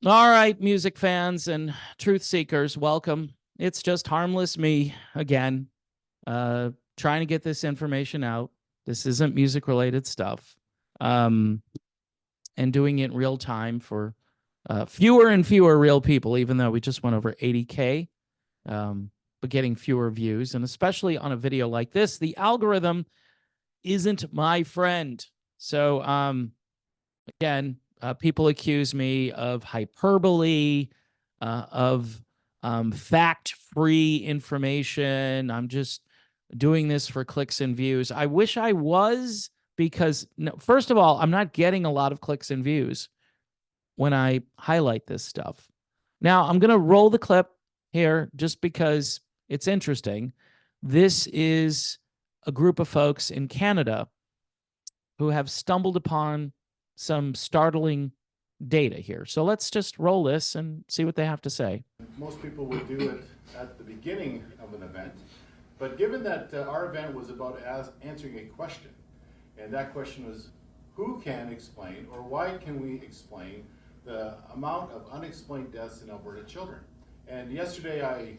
All right, music fans and truth seekers, welcome. It's just harmless me again, uh, trying to get this information out. This isn't music related stuff. Um, and doing it in real time for fewer and fewer real people, even though we just went over 80K, but getting fewer views. And especially on a video like this, the algorithm isn't my friend. So, again, people accuse me of hyperbole, of fact-free information. I'm just doing this for clicks and views. I wish I was, because no, first of all, I'm not getting a lot of clicks and views when I highlight this stuff. Now, I'm going to roll the clip here just because it's interesting. This is a group of folks in Canada who have stumbled upon some startling data here. So let's just roll this and see what they have to say. Most people would do it at the beginning of an event, but given that our event was about answering a question, and that question was, who can explain, or why can we explain the amount of unexplained deaths in Alberta children? And yesterday I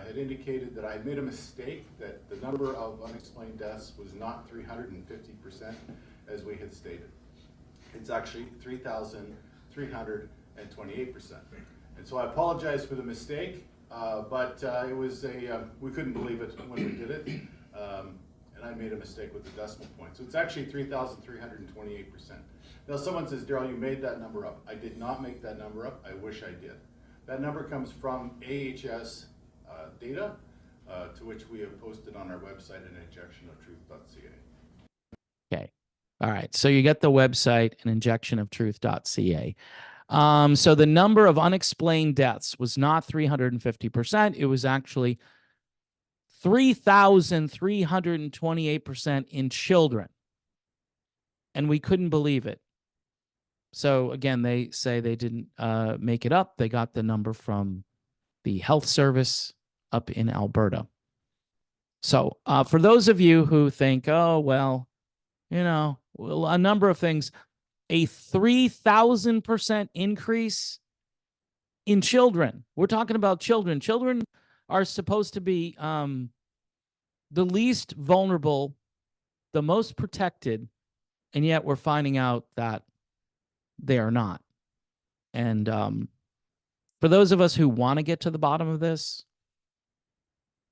had indicated that I made a mistake, that the number of unexplained deaths was not 350% as we had stated. It's actually 3,328%. And so I apologize for the mistake, but it was we couldn't believe it when we did it. And I made a mistake with the decimal point. So it's actually 3,328%. Now someone says, Daryl, you made that number up. I did not make that number up. I wish I did. That number comes from AHS data, to which we have posted on our website at injectionoftruth.ca. Okay. All right. So you get the website, an injectionoftruth.ca. So the number of unexplained deaths was not 350%. It was actually 3,328% in children. And we couldn't believe it. So again, they say they didn't make it up. They got the number from the health service up in Alberta. So for those of you who think, oh, well, a number of things, a 3,000% increase in children. We're talking about children. Children are supposed to be the least vulnerable, the most protected, and yet we're finding out that they are not. And for those of us who want to get to the bottom of this,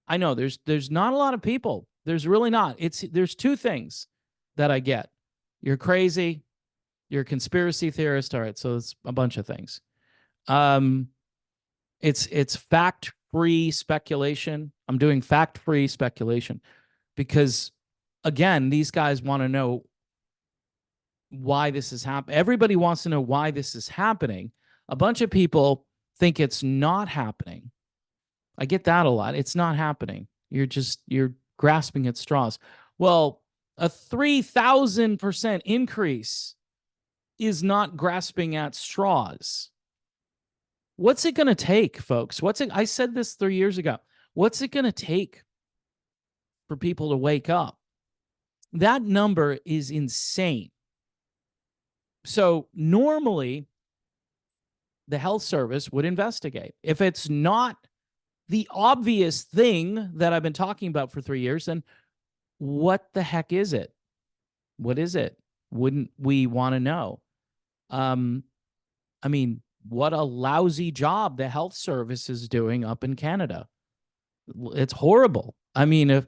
I know there's not a lot of people. There's really not. There's two things that I get. You're crazy. You're a conspiracy theorist. All right, so it's a bunch of things. It's fact-free speculation. I'm doing fact-free speculation because, again, these guys want to know why this is happening. Everybody wants to know why this is happening. A bunch of people think it's not happening. I get that a lot. It's not happening. You're grasping at straws. Well, a 3,000% increase is not grasping at straws. What's it going to take, folks? I said this 3 years ago. What's it going to take for people to wake up? That number is insane. So normally the health service would investigate. If it's not the obvious thing that I've been talking about for 3 years, then what the heck is it? What is it? Wouldn't we want to know? I mean, what a lousy job the health service is doing up in Canada. It's horrible. I mean,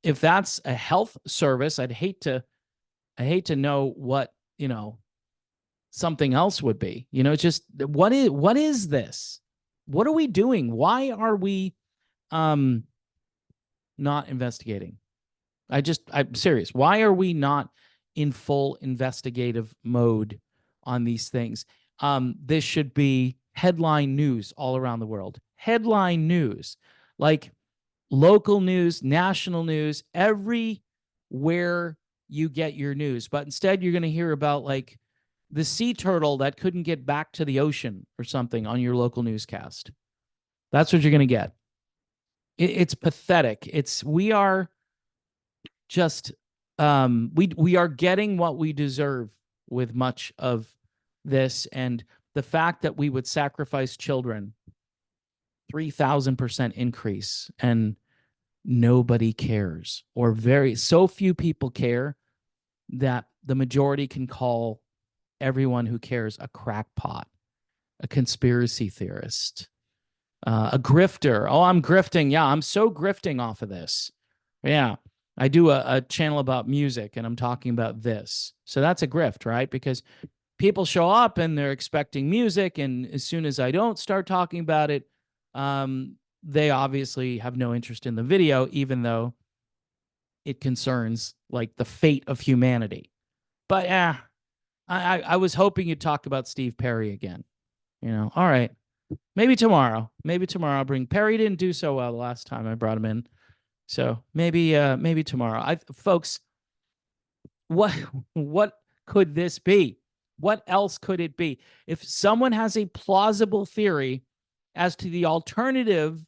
if that's a health service, I'd hate to know what, something else would be. It's just what is this? What are we doing? Why are we not investigating? I'm serious. Why are we not in full investigative mode on these things? This should be headline news all around the world. Headline news, like local news, national news, everywhere you get your news. But instead, you're going to hear about like the sea turtle that couldn't get back to the ocean or something on your local newscast. That's what you're going to get. It's pathetic. We are just we are getting what we deserve with much of this, and the fact that we would sacrifice children, 3,000% increase, and nobody cares, or so few people care that the majority can call everyone who cares a crackpot, a conspiracy theorist, a grifter. Oh, I'm grifting. Yeah, I'm so grifting off of this. Yeah, I do a channel about music and I'm talking about this. So that's a grift, right? Because people show up and they're expecting music. And as soon as I don't start talking about it, they obviously have no interest in the video, even though it concerns like the fate of humanity. But yeah, I was hoping you'd talk about Steve Perry again. All right. Maybe tomorrow. Maybe tomorrow I'll bring Perry. Didn't do so well the last time I brought him in. So maybe tomorrow. Folks, what could this be? What else could it be? If someone has a plausible theory as to the alternative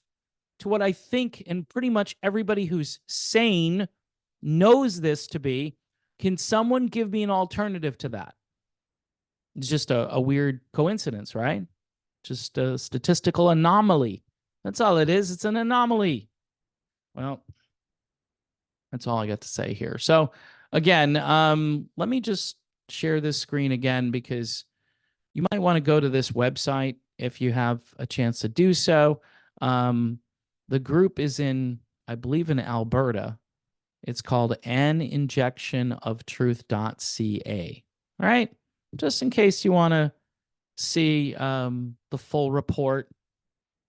to what I think, and pretty much everybody who's sane knows this to be, can someone give me an alternative to that? It's just a weird coincidence, right? Just a statistical anomaly. That's all it is. It's an anomaly. Well, that's all I got to say here. So again, let me just share this screen again, because you might want to go to this website if you have a chance to do so. The group is I believe in Alberta. It's called aninjectionoftruth.ca. All right. Just in case you want to see the full report.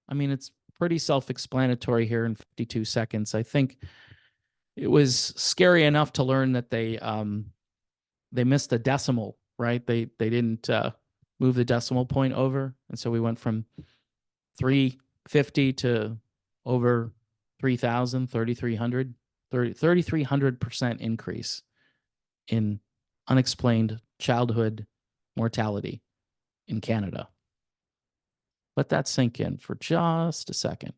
I mean, it's pretty self-explanatory here in 52 seconds. I think it was scary enough to learn that they missed a decimal, right? They didn't move the decimal point over, and so we went from 350 to over 3,000, 3,300, 3,300% increase in unexplained childhood mortality in Canada. Let that sink in for just a second.